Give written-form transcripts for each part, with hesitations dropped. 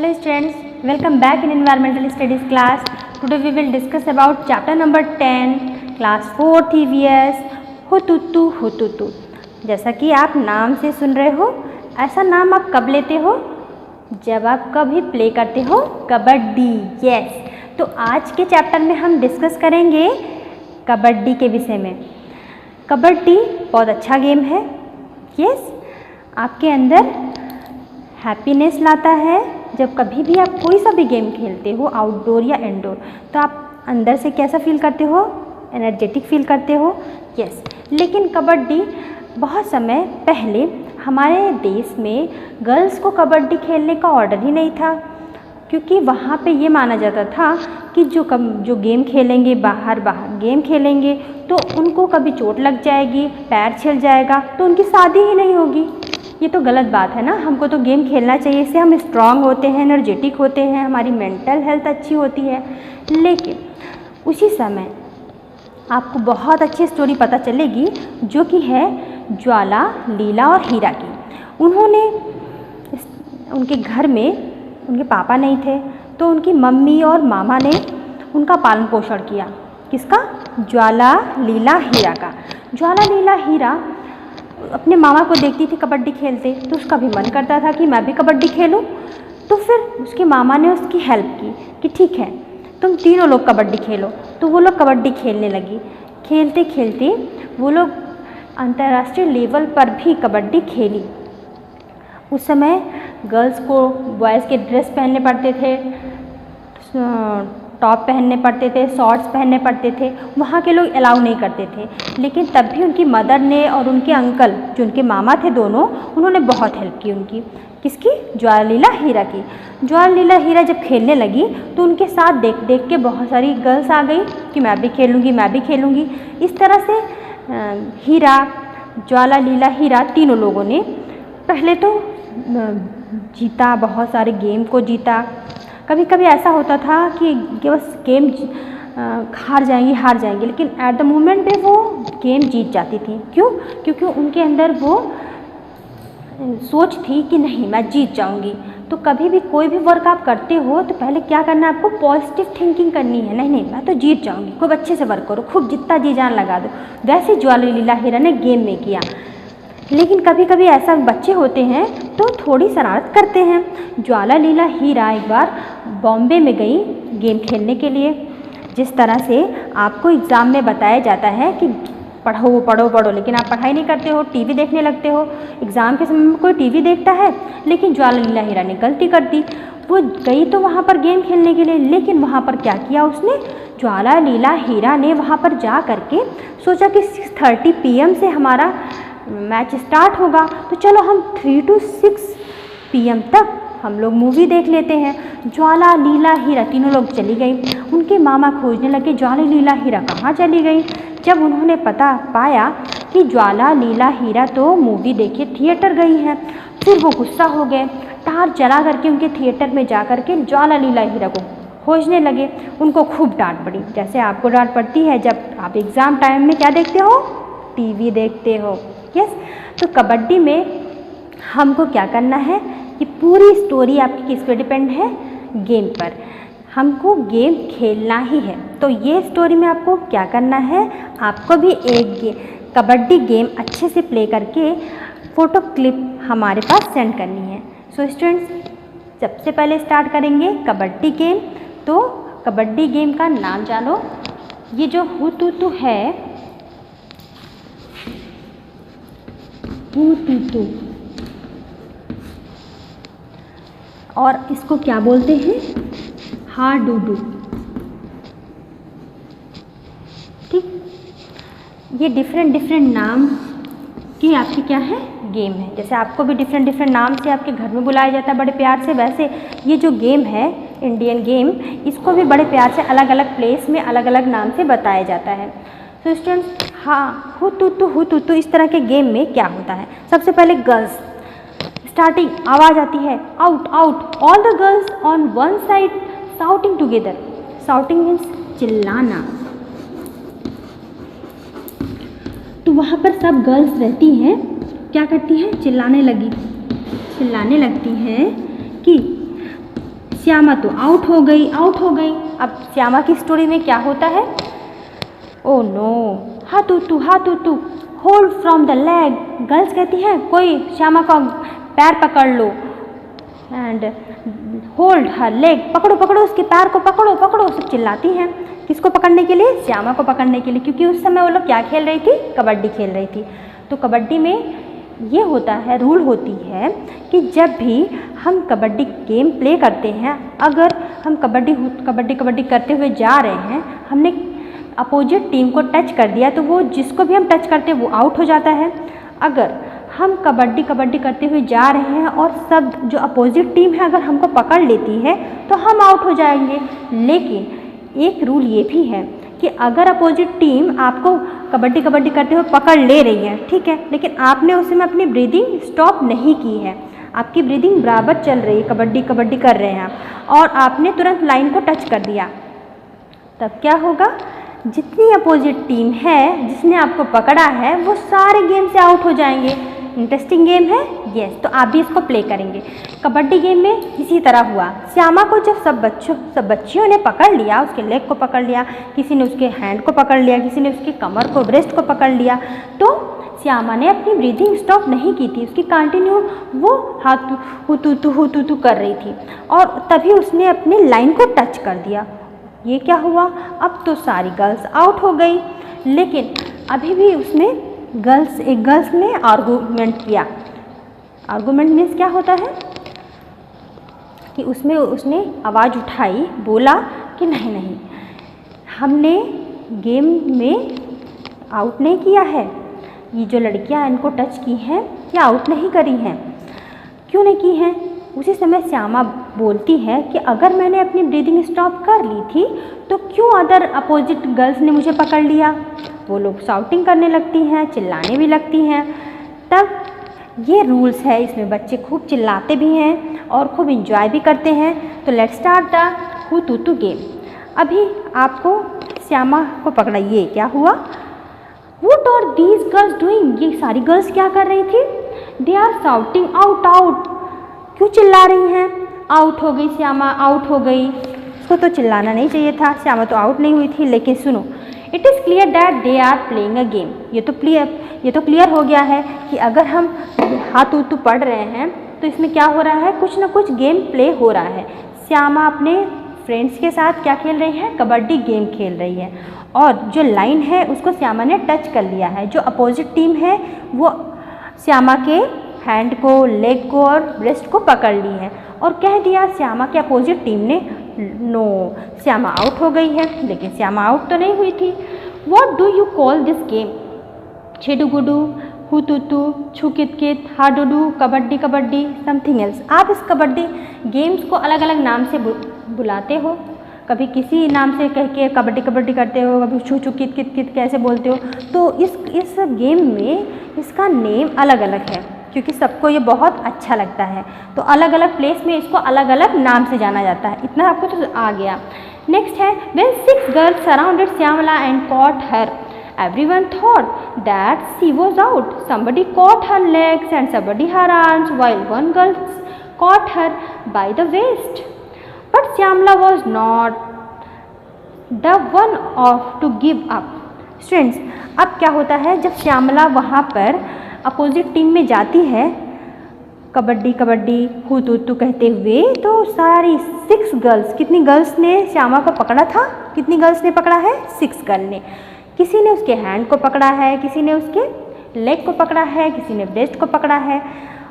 Hello students, welcome back in Environmental Studies class. Today we will discuss about chapter number 10, class 4 EVS, हुतुतु हुतुतु। जैसा कि आप नाम से सुन रहे हो, ऐसा नाम आप कब लेते हो? जब आप कभी प्ले करते हो कबड्डी। यस, तो आज के चैप्टर में हम डिस्कस करेंगे कबड्डी के विषय में। कबड्डी बहुत अच्छा गेम है। यस, आपके अंदर हैप्पीनेस लाता है। जब कभी भी आप कोई सा भी गेम खेलते हो, आउटडोर या इंडोर, तो आप अंदर से कैसा फील करते हो? एनर्जेटिक फील करते हो। यस, लेकिन कबड्डी बहुत समय पहले हमारे देश में गर्ल्स को कबड्डी खेलने का ऑर्डर ही नहीं था, क्योंकि वहाँ पे ये माना जाता था कि जो गेम खेलेंगे बाहर गेम खेलेंगे तो उनको कभी चोट लग जाएगी, पैर छिल जाएगा, तो उनकी शादी ही नहीं होगी। ये तो गलत बात है ना। हमको तो गेम खेलना चाहिए, इससे हम स्ट्रांग होते हैं, एनर्जेटिक होते हैं, हमारी मेंटल हेल्थ अच्छी होती है। लेकिन उसी समय आपको बहुत अच्छी स्टोरी पता चलेगी जो कि है ज्वाला, लीला और हीरा की। उनके घर में उनके पापा नहीं थे, तो उनकी मम्मी और मामा ने उनका पालन पोषण किया। किसका? ज्वाला, लीला, हीरा का। ज्वाला, लीला, हीरा अपने मामा को देखती थी कबड्डी खेलते, तो उसका भी मन करता था कि मैं भी कबड्डी खेलूं। तो फिर उसके मामा ने उसकी हेल्प की कि ठीक है, तुम तीनों लोग कबड्डी खेलो। तो वो लोग कबड्डी खेलने लगी। खेलते खेलते वो लोग अंतर्राष्ट्रीय लेवल पर भी कबड्डी खेली। उस समय गर्ल्स को बॉयज़ के ड्रेस पहनने पड़ते थे, टॉप पहनने पड़ते थे, शॉर्ट्स पहनने पड़ते थे। वहाँ के लोग अलाउ नहीं करते थे, लेकिन तब भी उनकी मदर ने और उनके अंकल, जो उनके मामा थे दोनों, उन्होंने बहुत हेल्प की उनकी। किसकी? ज्वाला, लीला, हीरा की। ज्वाला, लीला, हीरा जब खेलने लगी तो उनके साथ देख देख के बहुत सारी गर्ल्स आ गई कि मैं भी खेलूँगी, मैं भी खेलूँगी। इस तरह से हीरा, ज्वाला, लीला, हीरा तीनों लोगों ने पहले तो जीता, बहुत सारे गेम को जीता। कभी कभी ऐसा होता था कि बस गेम हार जाएंगी, लेकिन एट द मोमेंट पे वो गेम जीत जाती थी। क्यों? क्योंकि उनके अंदर वो सोच थी कि नहीं, मैं जीत जाऊंगी। तो कभी भी कोई भी वर्क आप करते हो तो पहले क्या करना है आपको? पॉजिटिव थिंकिंग करनी है। नहीं, मैं तो जीत जाऊंगी। खूब अच्छे से वर्क करो, खूब जितना जी जान लगा दो। वैसे ज्वाला, लीला, हीरा ने गेम में किया। लेकिन कभी कभी ऐसा बच्चे होते हैं तो थोड़ी शरारत करते हैं। ज्वाला, लीला, हीरा एक बार बॉम्बे में गई गेम खेलने के लिए। जिस तरह से आपको एग्ज़ाम में बताया जाता है कि पढ़ो पढ़ो पढ़ो, लेकिन आप पढ़ाई नहीं करते हो, टीवी देखने लगते हो। एग्ज़ाम के समय में कोई टीवी देखता है, लेकिन ज्वाला, लीला, हीरा ने गलती कर दी। वो गई तो वहाँ पर गेम खेलने के लिए, लेकिन वहाँ पर क्या किया उसने? ज्वाला, लीला, हीरा ने वहाँ पर जा करके सोचा कि 6:30 PM से हमारा मैच स्टार्ट होगा, तो चलो हम 3 to 6 PM तक हम लोग मूवी देख लेते हैं। ज्वाला, लीला, हीरा तीनों लोग चली गई। उनके मामा खोजने लगे ज्वाला, लीला, हीरा कहाँ चली गई। जब उन्होंने पाया कि ज्वाला, लीला, हीरा तो मूवी देखे थिएटर गई हैं, फिर वो गुस्सा हो गए। टार जला करके उनके थिएटर में जा करके ज्वाला, लीला, हीरा को खोजने लगे। उनको खूब डांट पड़ी, जैसे आपको डांट पड़ती है जब आप एग्ज़ाम टाइम में क्या देखते हो? टीवी देखते हो। यस, तो कबड्डी में हमको क्या करना है? कि पूरी स्टोरी आपकी किस पे डिपेंड है? गेम पर। हमको गेम खेलना ही है। तो ये स्टोरी में आपको क्या करना है? आपको भी एक कबड्डी गेम अच्छे से प्ले करके फ़ोटो क्लिप हमारे पास सेंड करनी है। सो स्टूडेंट्स, सबसे पहले स्टार्ट करेंगे कबड्डी गेम। तो कबड्डी गेम का नाम जानो। ये जो हुतुतु है, हुतुतु, और इसको क्या बोलते हैं? हाडुडू। ठीक, ये डिफरेंट नाम की आपकी क्या है? गेम है। जैसे आपको भी डिफरेंट नाम से आपके घर में बुलाया जाता है बड़े प्यार से, वैसे ये जो गेम है इंडियन गेम, इसको भी बड़े प्यार से अलग अलग प्लेस में अलग अलग नाम से बताया जाता है। तो स्टूडेंट्स, हाँ, हुतुतु इस तरह के गेम में क्या होता है? सबसे पहले गर्ल्स, स्टार्टिंग आवाज़ आती है out out, all the girls on one side shouting together. Shouting means चिल्लाना। तो वहाँ पर सब गर्ल्स रहती हैं, क्या करती हैं? चिल्लाने लगती हैं कि श्यामा तो आउट हो गई, आउट हो गई। अब श्यामा की स्टोरी में क्या होता है, ओ नो, हाथुतु हाथुतु hold from the leg. Girls कहती हैं कोई श्यामा का पैर पकड़ लो, एंड होल्ड हर लेग, पकड़ो पकड़ो उसके पैर को, पकड़ो पकड़ो, सब चिल्लाती हैं। किसको पकड़ने के लिए, श्यामा को पकड़ने के लिए, क्योंकि उस समय वो लोग क्या खेल रही थी, कबड्डी खेल रही थी। तो कबड्डी में ये होता है, रूल होती है कि जब भी हम कबड्डी गेम प्ले करते हैं, अगर हम कबड्डी करते हुए जा रहे हैं, हमने अपोजिट टीम को टच कर दिया तो वो जिसको भी हम टच करते हैं वो आउट हो जाता है। अगर हम कबड्डी करते हुए जा रहे हैं और सब जो अपोजिट टीम है अगर हमको पकड़ लेती है तो हम आउट हो जाएंगे। लेकिन एक रूल ये भी है कि अगर अपोजिट टीम आपको कबड्डी करते हुए पकड़ ले रही है, ठीक है, लेकिन आपने उस समय अपनी ब्रीदिंग स्टॉप नहीं की है, आपकी ब्रीदिंग बराबर चल रही है, कबड्डी कर रहे हैं और आपने तुरंत लाइन को टच कर दिया, तब क्या होगा, जितनी अपोजिट टीम है जिसने आपको पकड़ा है वो सारे गेम से आउट हो जाएंगे। इंटरेस्टिंग गेम है, यस। तो आप भी इसको प्ले करेंगे। कबड्डी गेम में इसी तरह हुआ, श्यामा को जब सब बच्चियों ने पकड़ लिया, उसके लेग को पकड़ लिया, किसी ने उसके हैंड को पकड़ लिया, किसी ने उसके कमर को, ब्रेस्ट को पकड़ लिया, तो श्यामा ने अपनी ब्रीदिंग स्टॉप नहीं की थी, उसकी कंटिन्यू वो हाथ हुतुतु कर रही थी और तभी उसने अपनी लाइन को टच कर दिया। ये क्या हुआ, अब तो सारी गर्ल्स आउट हो गई। लेकिन अभी भी उसने एक गर्ल्स ने आर्गूमेंट किया। आर्गूमेंट मीन्स क्या होता है कि उसने आवाज़ उठाई, बोला कि नहीं, हमने गेम में आउट नहीं किया है, ये जो लड़कियां इनको टच की हैं ये आउट नहीं करी हैं। क्यों नहीं की हैं? उसी समय श्यामा बोलती है कि अगर मैंने अपनी ब्रीदिंग स्टॉप कर ली थी तो क्यों अदर अपोजिट गर्ल्स ने मुझे पकड़ लिया। वो लोग शाउटिंग करने लगती हैं, चिल्लाने भी लगती हैं। तब ये रूल्स है, इसमें बच्चे खूब चिल्लाते भी हैं और खूब इंजॉय भी करते हैं। तो let's start the hututu game. अभी आपको श्यामा को पकड़ाइए, क्या हुआ, what are these girls doing, ये सारी गर्ल्स क्या कर रही थी, they are shouting out out, क्यों चिल्ला रही हैं, आउट हो गई श्यामा, आउट हो गई। उसको तो चिल्लाना नहीं चाहिए था, श्यामा तो आउट नहीं हुई थी। लेकिन सुनो, it is clear that they are playing a game. ये तो क्लियर हो गया है कि अगर हम हाथ उतू पढ़ रहे हैं तो इसमें क्या हो रहा है, कुछ ना कुछ गेम प्ले हो रहा है। श्यामा अपने फ्रेंड्स के साथ क्या खेल रही है, कबड्डी गेम खेल रही है और जो लाइन है उसको श्यामा ने टच कर लिया है। जो अपोजिट टीम है वो श्यामा के हैंड को, लेग को और ब्रेस्ट को पकड़ ली है और कह दिया श्यामा के अपोजिट टीम ने नो, श्यामा आउट हो गई है। लेकिन श्यामा आउट तो नहीं हुई थी। What do you call this game, Chedugudu, Hututu, Chukitkit, Hadudu, Kabaddi, something else. आप इस कबड्डी गेम्स को अलग अलग नाम से बुलाते हो, कभी किसी नाम से कह के कबड्डी करते हो, कभी छू छू कित कित कित कैसे बोलते हो। तो इस गेम में इसका नेम अलग अलग है क्योंकि सबको ये बहुत अच्छा लगता है। तो अलग अलग प्लेस में इसको अलग अलग नाम से जाना जाता है। इतना आपको तो आ गया। नेक्स्ट है, when 6 girls surrounded Shyamala and caught her, everyone thought that she was out. Somebody caught her legs and somebody her arms, while one girl caught her by the waist. But Shyamala was not the one to give up. Students, अब क्या होता है, जब श्यामला वहाँ पर opposite team में जाती है कबड्डी हुतुतु कहते हुए, तो सारी 6 गर्ल्स, कितनी गर्ल्स ने श्यामा को पकड़ा था, कितनी गर्ल्स ने पकड़ा है, 6 गर्ल ने। किसी ने उसके हैंड को पकड़ा है, किसी ने उसके लेग को पकड़ा है, किसी ने ब्रेस्ट को पकड़ा है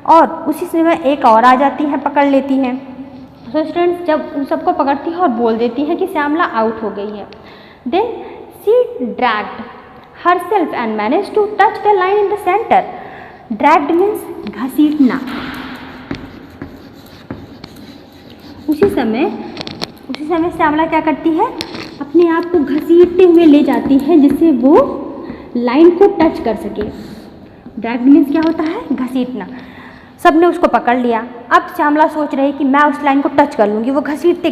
और उसी समय एक और आ जाती है, पकड़ लेती हैं। तो स्टूडेंट्स जब उन सबको पकड़ती है और बोल देती है कि श्यामला आउट हो गई है, then she dragged herself and managed to touch the line in the center. Dragged means घसीटना। उसी समय श्यामला क्या करती है, अपने आप को घसीटते हुए ले जाती है जिससे वो लाइन को टच कर सके। ड्रैग मीन्स क्या होता है, घसीटना। सब ने उसको पकड़ लिया। अब श्यामला सोच रही कि मैं उस लाइन को टच कर लूँगी। वो घसीटते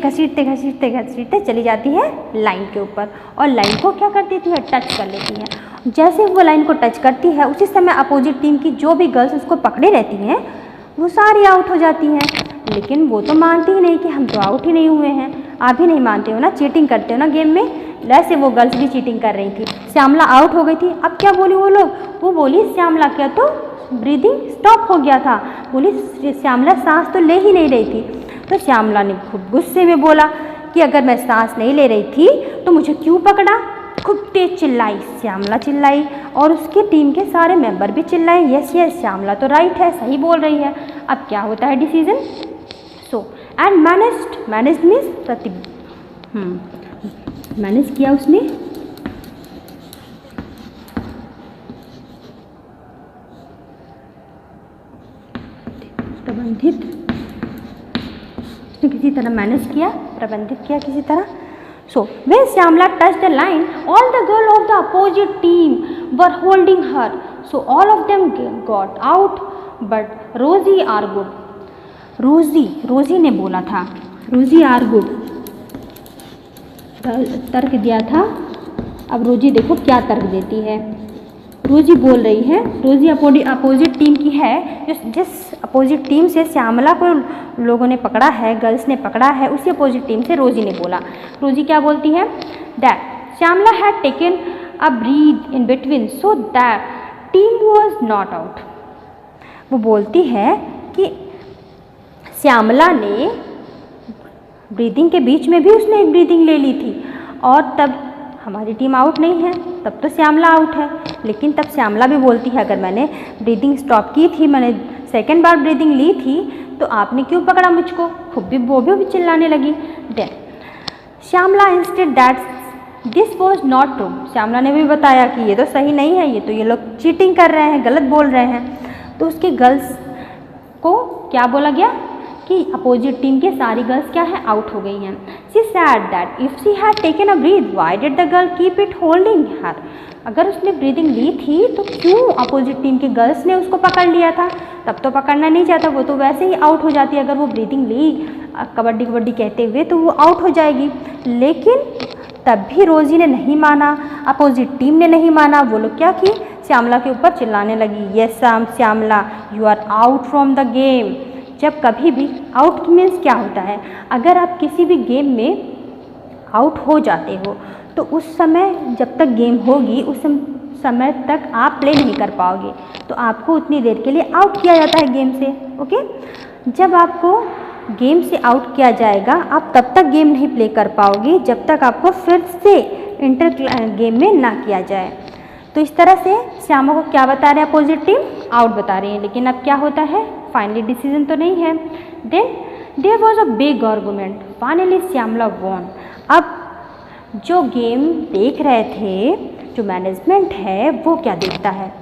चली जाती है लाइन के ऊपर और लाइन को क्या कर देती है, टच कर लेती है। जैसे वो लाइन को टच करती है उसी समय अपोजिट टीम की जो भी गर्ल्स उसको पकड़े रहती हैं वो सारी आउट हो जाती हैं। लेकिन वो तो मानती ही नहीं कि हम तो आउट ही नहीं हुए हैं। आप भी नहीं मानते हो ना, चीटिंग करते हो ना गेम में। वैसे वो गर्ल्स भी चीटिंग कर रही थी। श्यामला आउट हो गई थी। अब क्या बोली वो लोग, वो बोली श्यामला क्या तो ब्रीदिंग स्टॉप हो गया था। बोली श्यामला सांस तो ले ही नहीं रही थी। तो श्यामला ने खूब गुस्से में बोला कि अगर मैं सांस नहीं ले रही थी तो मुझे क्यों पकड़ा। खूब तेज चिल्लाई, श्यामला चिल्लाई और उसके टीम के सारे मेंबर भी चिल्लाए, यस यस श्यामला तो राइट है, सही बोल रही है। अब क्या होता है decision, so and managed means manage किया उसने, प्रबंधित, उसने किसी तरह मैनेज किया, प्रबंधित किया किसी तरह। So when Shyamala touched the line, all the girls of the opposite team were holding her. So all of them got out, but Rosie argued. रोजी ने बोला था, रोजी आर्गुड तर्क दिया था। अब रोजी देखो क्या तर्क देती है। रोजी बोल रही है, रोजी अपोजिट टीम की है, जिस अपोजिट टीम से श्यामला को लोगों ने पकड़ा है, गर्ल्स ने पकड़ा है, उसी अपोजिट टीम से रोजी ने बोला। रोजी क्या बोलती है, that Shyamala had taken a breath in between so that team was not out. वो बोलती है कि श्यामला ने ब्रीदिंग के बीच में भी उसने एक ब्रीदिंग ले ली थी और तब हमारी टीम आउट नहीं है, तब तो श्यामला आउट है। लेकिन तब श्यामला भी बोलती है, अगर मैंने ब्रीदिंग स्टॉप की थी, मैंने सेकेंड बार ब्रीदिंग ली थी, तो आपने क्यों पकड़ा मुझको। खूब भी वो भी चिल्लाने लगी। Then Shyamala instead that this was not true. Shyamala ने भी बताया कि ये तो सही नहीं है, ये तो ये लोग चीटिंग कर रहे हैं, गलत बोल रहे हैं। तो उसके गर्ल्स को क्या बोला गया कि अपोजिट टीम के सारी गर्ल्स क्या है, आउट हो गई हैं। She said that if she had taken a breath why did the girl keep it holding her. अगर उसने ब्रीदिंग ली थी तो क्यों अपोजिट टीम के गर्ल्स ने उसको पकड़ लिया था। तब तो पकड़ना नहीं चाहता, वो तो वैसे ही आउट हो जाती है। अगर वो ब्रीदिंग ली कबड्डी कबड्डी कहते हुए तो वो आउट हो जाएगी। लेकिन तब भी रोजी ने नहीं माना, अपोजिट टीम ने नहीं माना। वो लोग क्या की, श्यामला के ऊपर चिल्लाने लगी, yes Shyamala you are out from the game. जब कभी भी आउट मीन्स क्या होता है, अगर आप किसी भी गेम में आउट हो जाते हो तो उस समय जब तक गेम होगी उस समय तक आप प्ले नहीं कर पाओगे, तो आपको उतनी देर के लिए आउट किया जाता है गेम से। ओके, जब आपको गेम से आउट किया जाएगा आप तब तक गेम नहीं प्ले कर पाओगे जब तक आपको फिर से इंटर गेम में ना किया जाए। तो इस तरह से श्यामा को क्या बता रहे हैं, अपोजिट टीम आउट बता रही है। लेकिन अब क्या होता है, फाइनली डिसीजन तो नहीं है। Then there was a big argument, finally Shyamala won. अब जो गेम देख रहे थे, जो मैनेजमेंट है, वो क्या देखता है,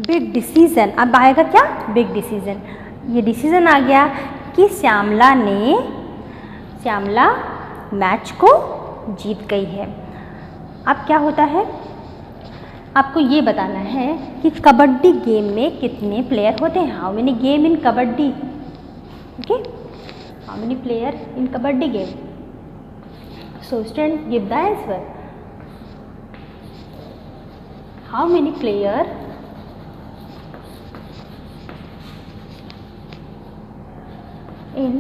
बिग डिसीज़न। अब आएगा क्या, बिग डिसीज़न। ये डिसीज़न आ गया कि श्यामला मैच को जीत गई है। अब क्या होता है, आपको ये बताना है कि कबड्डी गेम में कितने प्लेयर होते हैं, how many game in kabaddi. Okay, how many player in kabaddi game. So student give the answer, how many player in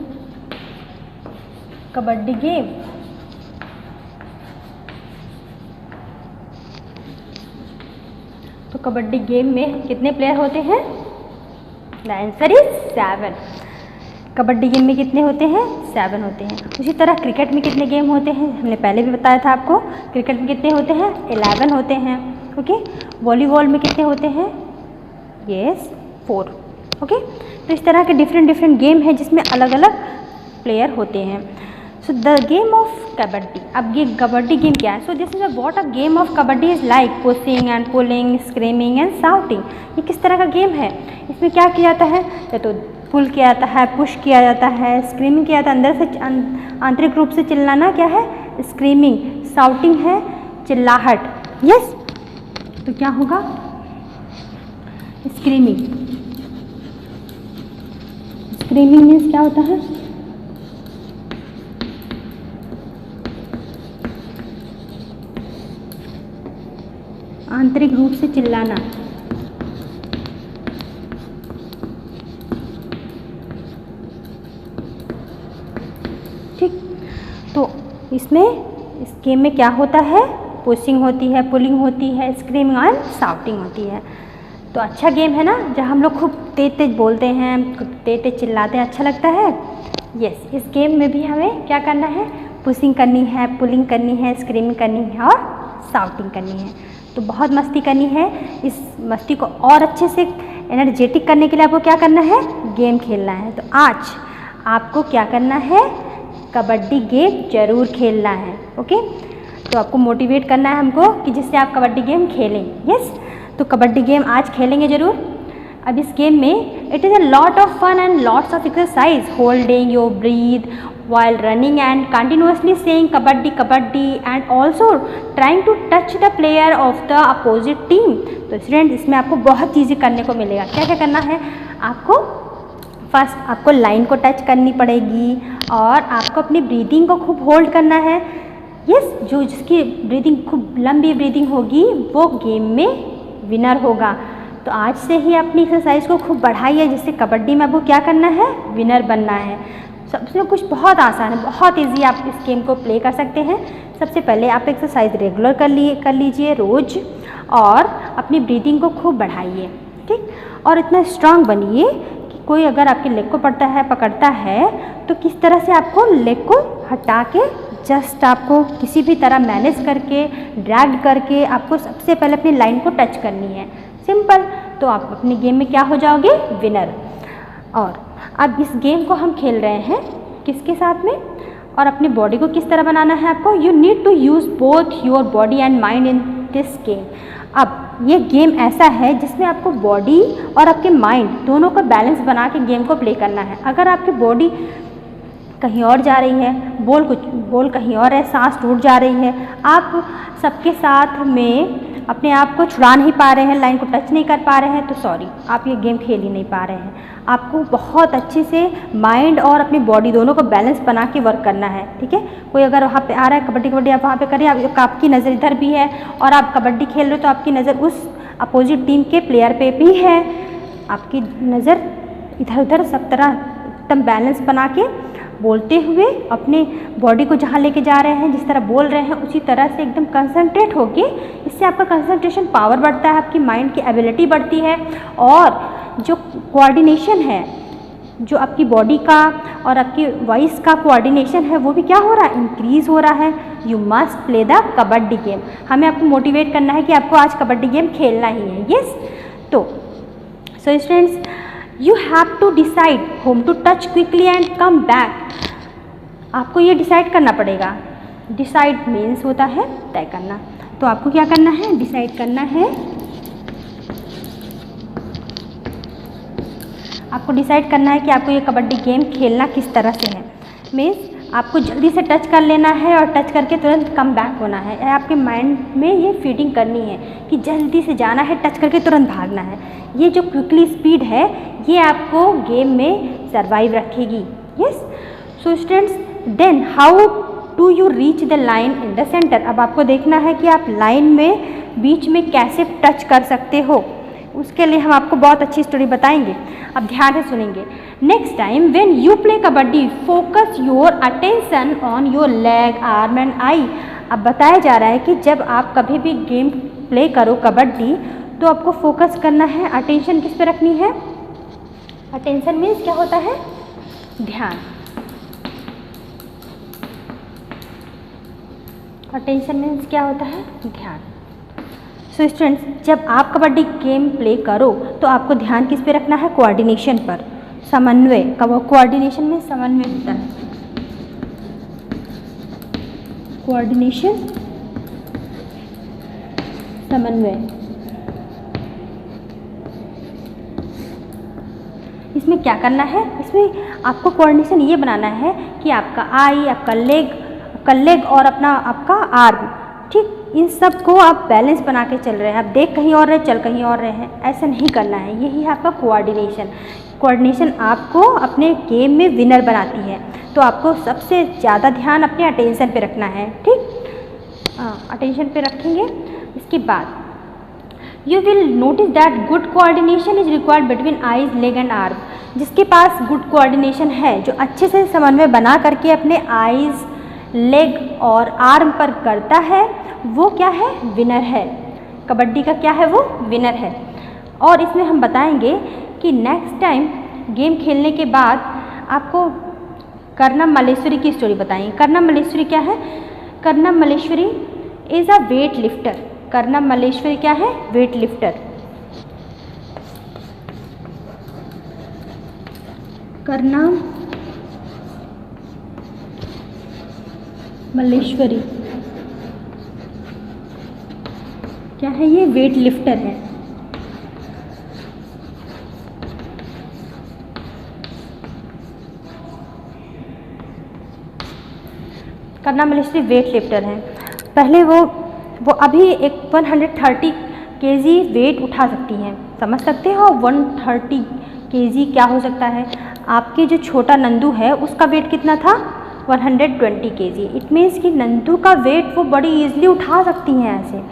kabaddi game. तो कबड्डी गेम में कितने प्लेयर होते हैं, the answer is 7। Kabaddi game में कितने होते हैं? 7 होते हैं। उसी तरह क्रिकेट में कितने गेम होते हैं? हमने पहले भी बताया था आपको। क्रिकेट में कितने होते हैं? 11 होते हैं। ओके। वॉलीबॉल में कितने होते हैं? यस, 4। ओके। तो इस तरह के डिफरेंट गेम है जिसमें अलग अलग प्लेयर होते हैं। So the game of kabaddi, अब ये कबड्डी गेम क्या है? So this is what a game of kabaddi is like, pushing and pulling, screaming and shouting. ये किस तरह का गेम है? इसमें क्या किया जाता है? या तो पुल किया जाता है, पुश किया जाता है, स्क्रीमिंग किया जाता है, अंदर से आंतरिक रूप से चिल्लाना क्या है? स्क्रीमिंग। शाउटिंग है चिल्लाहट। यस, तो क्या होगा? स्क्रीमिंग। स्क्रीमिंग मीन्स क्या होता है? आंतरिक रूप से चिल्लाना। ठीक, तो इसमें इस गेम में क्या होता है? पुशिंग होती है, पुलिंग होती है, स्क्रीमिंग और शाउटिंग होती है। तो अच्छा गेम है ना, जहाँ हम लोग खूब तेज तेज बोलते हैं, तेज तेज चिल्लाते हैं, अच्छा लगता है। यस, इस गेम में भी हमें क्या करना है? पुशिंग करनी है, पुलिंग करनी है, स्क्रीमिंग करनी है और शाउटिंग करनी है। तो बहुत मस्ती करनी है। इस मस्ती को और अच्छे से एनर्जेटिक करने के लिए आपको क्या करना है? गेम खेलना है। तो आज आपको क्या करना है? कबड्डी गेम जरूर खेलना है। ओके, तो आपको मोटिवेट करना है हमको कि जिससे आप कबड्डी गेम खेलें। यस, तो कबड्डी गेम आज खेलेंगे ज़रूर। अब इस गेम में it is a lot of fun and lots of exercise, holding your breath while running and continuously saying kabaddi kabaddi and also trying to touch the player of the opposite team। तो student इसमें आपको बहुत चीज़ें करने को मिलेगा। क्या क्या करना है आपको? फर्स्ट आपको लाइन को टच करनी पड़ेगी और आपको अपनी ब्रीदिंग को खूब होल्ड करना है। यस, जो जिसकी ब्रीदिंग खूब लंबी ब्रीदिंग होगी वो गेम में विनर होगा। तो आज से ही अपनी एक्सरसाइज को खूब बढ़ाइए, जिससे कबड्डी में आपको क्या करना है? विनर बनना है। सबसे कुछ बहुत आसान है, बहुत इजी आप इस गेम को प्ले कर सकते हैं। सबसे पहले आप एक्सरसाइज रेगुलर कर लीजिए रोज़ और अपनी ब्रीदिंग को खूब बढ़ाइए। ठीक, और इतना स्ट्रांग बनिए कि कोई अगर आपके लेग को पकड़ता है तो किस तरह से आपको लेग को हटा के जस्ट आपको किसी भी तरह मैनेज करके ड्रैग करके आपको सबसे पहले अपनी लाइन को टच करनी है। सिंपल। तो आप अपनी गेम में क्या हो जाओगे? विनर। और अब इस गेम को हम खेल रहे हैं किसके साथ में और अपनी बॉडी को किस तरह बनाना है आपको? You need to use both your body and mind in this game. अब ये गेम ऐसा है जिसमें आपको बॉडी और आपके माइंड दोनों का बैलेंस बना के गेम को प्ले करना है। अगर आपकी बॉडी कहीं और जा रही है, बोल कहीं और है, सांस टूट जा रही है, आप सबके साथ में अपने आप को छुड़ा नहीं पा रहे हैं, लाइन को टच नहीं कर पा रहे हैं, तो सॉरी, आप ये गेम खेल ही नहीं पा रहे हैं। आपको बहुत अच्छे से माइंड और अपनी बॉडी दोनों को बैलेंस बना के वर्क करना है। ठीक है, कोई अगर वहाँ पे आ रहा है कबड्डी आप वहाँ पे करिए, आपकी नज़र इधर भी है और आप कबड्डी खेल रहे हो तो आपकी नज़र उस अपोजिट टीम के प्लेयर पे भी है। आपकी नज़र इधर उधर सब तरह एकदम बैलेंस बना के बोलते हुए अपने बॉडी को जहाँ लेके जा रहे हैं, जिस तरह बोल रहे हैं उसी तरह से एकदम कंसंट्रेट होके, इससे आपका कंसंट्रेशन पावर बढ़ता है, आपकी माइंड की एबिलिटी बढ़ती है और जो कोऑर्डिनेशन है, जो आपकी बॉडी का और आपकी वॉइस का कोऑर्डिनेशन है वो भी क्या हो रहा है? इंक्रीज़ हो रहा है। You must play the kabaddi game. हमें आपको मोटिवेट करना है कि आपको आज कबड्डी गेम खेलना ही है। यस, तो so students, you have to decide home to touch quickly and come back. आपको ये डिसाइड करना पड़ेगा। डिसाइड मीन्स होता है तय करना। तो आपको क्या करना है? डिसाइड करना है। आपको डिसाइड करना है कि आपको ये कबड्डी गेम खेलना किस तरह से है। मीन्स आपको जल्दी से टच कर लेना है और टच करके तुरंत कम बैक होना है। आपके माइंड में ये फीडिंग करनी है कि जल्दी से जाना है, टच करके तुरंत भागना है। ये जो क्विकली स्पीड है ये आपको गेम में सर्वाइव रखेगी। Yes, so students, then how do you reach the line in the centre. अब आपको देखना है कि आप लाइन में बीच में कैसे टच कर सकते हो। उसके लिए हम आपको बहुत अच्छी स्टोरी बताएंगे, अब ध्यान से सुनेंगे। Next time when you play kabaddi focus your attention on your leg, arm and I. अब बताया जा रहा है कि जब आप कभी भी गेम प्ले करो कबड्डी तो आपको फोकस करना है, अटेंशन किस पे रखनी है? अटेंशन मीन्स क्या होता है? ध्यान। अटेंशन मीन्स क्या होता है? ध्यान। सो स्टूडेंट्स, जब आप कबड्डी गेम प्ले करो तो आपको ध्यान किस पे रखना है? कोऑर्डिनेशन पर, समन्वय। कोऑर्डिनेशन में समन्वय होता है, कोऑर्डिनेशन, समन्वय। इसमें क्या करना है? इसमें आपको कोऑर्डिनेशन ये बनाना है कि आपका आई, आपका लेग और आपका आर्म, ठीक, इन सब को आप बैलेंस बना के चल रहे हैं। आप देख कहीं और रहे, चल कहीं और रहे हैं, ऐसा नहीं करना है। यही है आपका कोऑर्डिनेशन। कोऑर्डिनेशन आपको अपने गेम में विनर बनाती है। तो आपको सबसे ज़्यादा ध्यान अपने अटेंशन पे रखना है, ठीक, अटेंशन पे रखेंगे। इसके बाद you will notice that good coordination is required between eyes, leg and arm. जिसके पास गुड कोऑर्डिनेशन है, जो अच्छे से समन्वय बना करके अपने आईज, लेग और आर्म पर करता है, वो क्या है? विनर है। कबड्डी का क्या है? वो विनर है। और इसमें हम बताएंगे कि नेक्स्ट टाइम गेम खेलने के बाद आपको कर्णम मल्लेश्वरी की स्टोरी बताएंगे। कर्णम मल्लेश्वरी क्या है? Karnam Malleswari is a weight lifter. Karnam Malleswari क्या है? Weight lifter. कर्णम मल्लेश्वरी क्या है? ये वेट लिफ्टर है। कर्णम मल्लेश्वरी वेट लिफ्टर है। पहले वो अभी एक 130 केजी वेट उठा सकती हैं। समझ सकते हो 130 केजी क्या हो सकता है? आपके जो छोटा नंदू है उसका वेट कितना था? 120 केजी। इट मीन्स कि नंदू का वेट वो बड़ी ईजिली उठा सकती हैं ऐसे।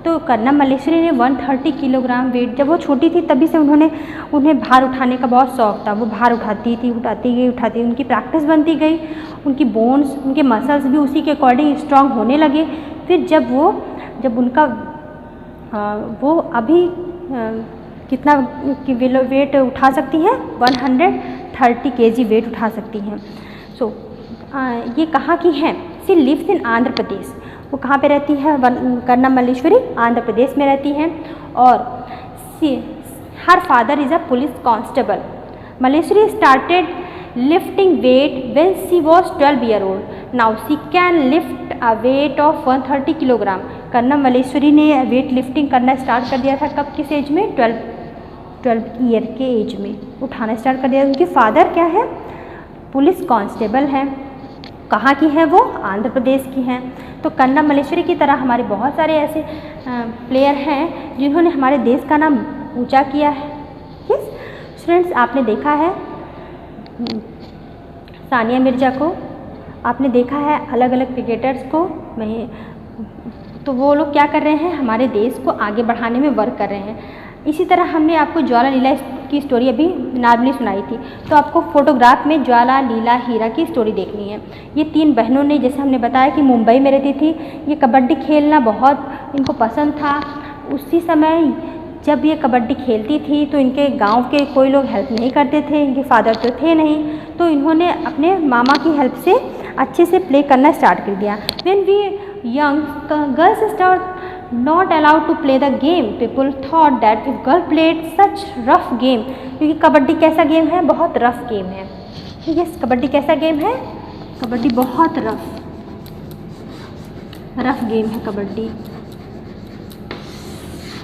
तो कर्णम मल्लेश्वरी ने 130 किलोग्राम वेट, जब वो छोटी थी तभी से उन्हें भार उठाने का बहुत शौक़ था। वो भार उठाती थी, उठाती गई, उनकी प्रैक्टिस बनती गई, उनकी बोन्स, उनके मसल्स भी उसी के अकॉर्डिंग स्ट्रांग होने लगे। फिर जब उनका वो अभी कितना वेट उठा सकती हैं? 130 केजी वेट उठा सकती हैं। सो ये कहाँ की हैं? She lives in Andhra Pradesh. वो कहाँ पे रहती है? कर्णम मल्लेश्वरी आंध्र प्रदेश में रहती हैं। और her father is a police constable. Malleswari started lifting weight when she was 12 year old. Now she can lift a weight of 130 kilogram. Karnam Malleswari ने वेट लिफ्टिंग करना स्टार्ट कर दिया था कब? किस एज में? 12 ईयर के एज में उठाना स्टार्ट कर दिया। उनके फादर क्या है? पुलिस कांस्टेबल हैं। कहाँ की हैं वो? आंध्र प्रदेश की हैं। तो कर्णम मल्लेश्वरी की तरह हमारे बहुत सारे ऐसे प्लेयर हैं जिन्होंने हमारे देश का नाम ऊंचा किया है। यस स्टूडेंट्स, आपने देखा है सानिया मिर्ज़ा को, आपने देखा है अलग अलग क्रिकेटर्स को। तो वो लोग क्या कर रहे हैं? हमारे देश को आगे बढ़ाने में वर्क कर रहे हैं। इसी तरह हमने आपको ज्वाला लीला की स्टोरी अभी नॉर्मली सुनाई थी। तो आपको फोटोग्राफ में ज्वाला, लीला, हीरा की स्टोरी देखनी है। ये 3 बहनों ने, जैसे हमने बताया कि मुंबई में रहती थी, ये कबड्डी खेलना बहुत इनको पसंद था। उसी समय जब ये कबड्डी खेलती थी तो इनके गांव के कोई लोग हेल्प नहीं करते थे, इनके फादर तो थे नहीं, तो इन्होंने अपने मामा की हेल्प से अच्छे से प्ले करना स्टार्ट कर दिया। When we young girls start not allowed to play the game, people thought that if girl played such rough game, क्योंकि कबड्डी कैसा गेम है? बहुत रफ गेम है। यस, कबड्डी कैसा गेम है? कबड्डी बहुत रफ गेम है कबड्डी।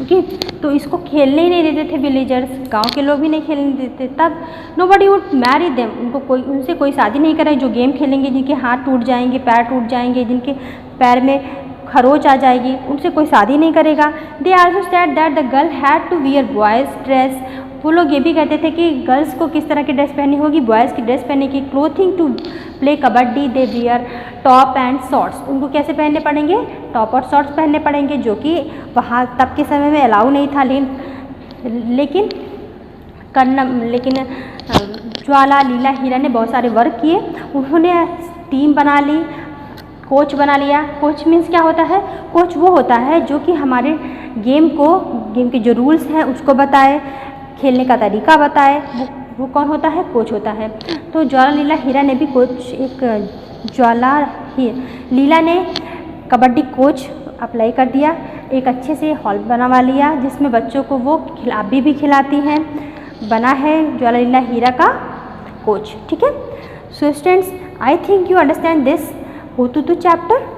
ओके, तो इसको खेलने ही नहीं देते थे विलेजर्स, गांव के लोग भी नहीं खेलने देते। तब नोबडी वुड मैरी देम, उनसे कोई शादी नहीं करे। जो गेम खेलेंगे, जिनके हाथ टूट जाएंगे, पैर टूट जाएंगे, जिनके पैर में खरोच आ जाएगी, उनसे कोई शादी नहीं करेगा। They also said that the girl had to wear boys dress. वो लोग ये भी कहते थे कि गर्ल्स को किस तरह की ड्रेस पहननी होगी? बॉयज़ की ड्रेस पहनने की। Clothing to play kabaddi they wear top and shorts. उनको कैसे पहनने पड़ेंगे? टॉप और शॉर्ट्स पहनने पड़ेंगे, जो कि वहाँ तब के समय में अलाउ नहीं था। लेकिन ज्वाला, लीला, हीरा ने बहुत सारे वर्क किए। उन्होंने टीम बना ली, कोच बना लिया। कोच मीन्स क्या होता है? कोच वो होता है जो कि हमारे गेम के जो रूल्स हैं उसको बताए, खेलने का तरीका बताए। वो कौन होता है? कोच होता है। तो ज्वाला लीला हीरा ने भी लीला ने कबड्डी कोच अप्लाई कर दिया, एक अच्छे से हॉल बनवा लिया जिसमें बच्चों को वो अभी भी खिलाती हैं, बना है ज्वाला लीला हीरा का कोच। ठीक है। So students, I think you understand this hututu chapter.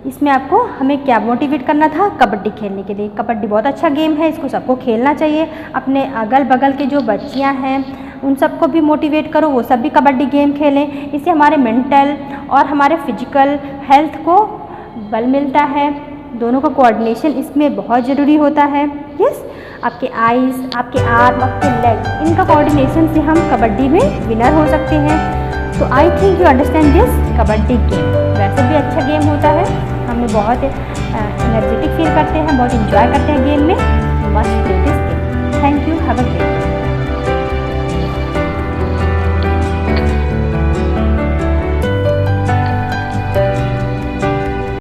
इसमें आपको हमें क्या मोटिवेट करना था? कबड्डी खेलने के लिए। कबड्डी बहुत अच्छा गेम है, इसको सबको खेलना चाहिए। अपने अगल बगल के जो बच्चियां हैं उन सबको भी मोटिवेट करो, वो सब भी कबड्डी गेम खेलें। इससे हमारे मेंटल और हमारे फिजिकल हेल्थ को बल मिलता है। दोनों का कोऑर्डिनेशन इसमें बहुत ज़रूरी होता है। यस, आपके आइज़, आपके आर्म, आपके लेग, इनका कोऑर्डिनेशन से हम कबड्डी में विनर हो सकते हैं। तो आई think you understand this kabaddi game. वैसे भी अच्छा गेम होता है, हमें बहुत एनर्जेटिक फील करते हैं, बहुत इंजॉय करते हैं गेम में। Must play this game. Thank you, have a great day.